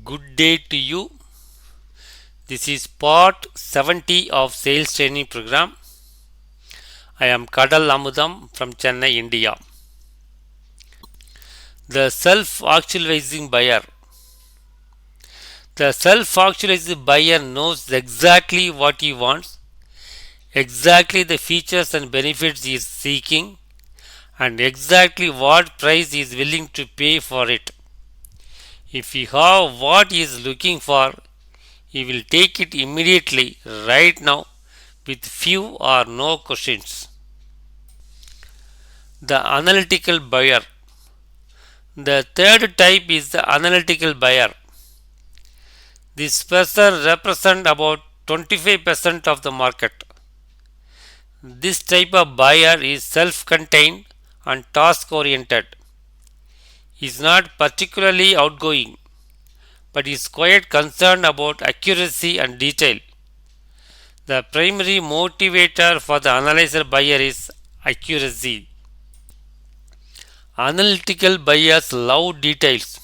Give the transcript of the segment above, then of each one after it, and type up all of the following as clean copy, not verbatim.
Good day to you. This is part 70 of sales training program. I am Kadal Amudam from Chennai, India. The self-actualizing buyer. The self-actualizing buyer knows exactly what he wants, exactly the features and benefits he is seeking, and exactly what price he is willing to pay for it. If he have what he is looking for, he will take it immediately, right now, with few or no questions. The analytical buyer. The third type is the analytical buyer. This person represents about 25% of the market. This type of buyer is self-contained and task-oriented. He is not particularly outgoing, but is quite concerned about accuracy and detail. The primary motivator for the analyzer buyer is accuracy. Analytical buyers love details.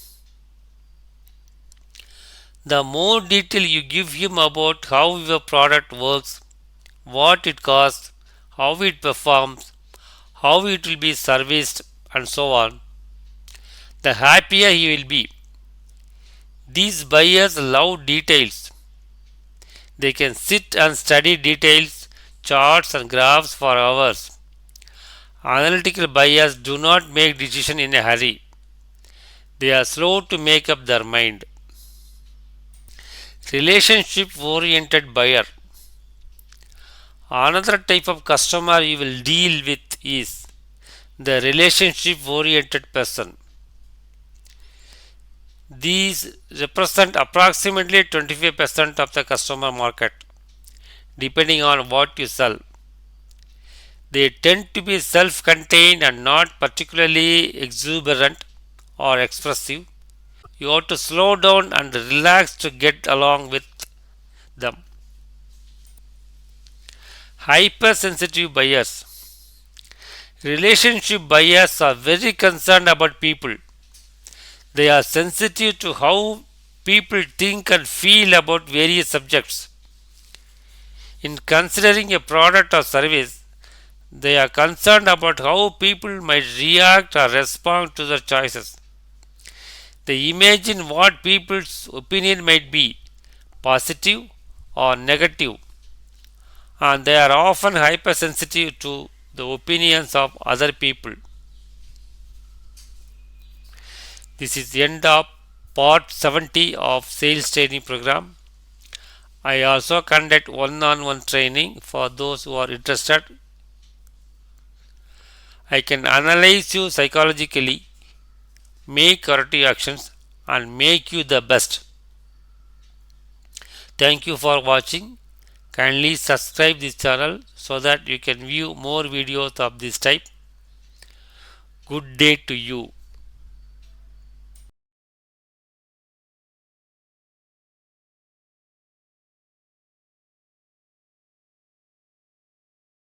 The more detail you give him about how your product works, what it costs, how it performs, how it will be serviced, and so on, the happier he will be. These buyers love details. They can sit and study details, charts, and graphs for hours. Analytical buyers do not make decisions in a hurry. They are slow to make up their mind. Relationship oriented buyer. Another type of customer you will deal with is the relationship oriented person. These represent approximately 25% of the customer market, depending on what you sell. They tend to be self contained and not particularly exuberant or expressive. You have to slow down and relax to get along with them. Hypersensitive buyers. Relationship buyers are very concerned about people. They are sensitive to how people think and feel about various subjects. In considering a product or service, they are concerned about how people might react or respond to their choices. They imagine what people's opinion might be, positive or negative, and they are often hypersensitive to the opinions of other people. This is the end of part 70 of sales training program. I also conduct one-on-one training for those who are interested. I can analyze you psychologically, make corrective actions, and make you the best. Thank you for watching. Kindly subscribe this channel so that you can view more videos of this type. Good day to you.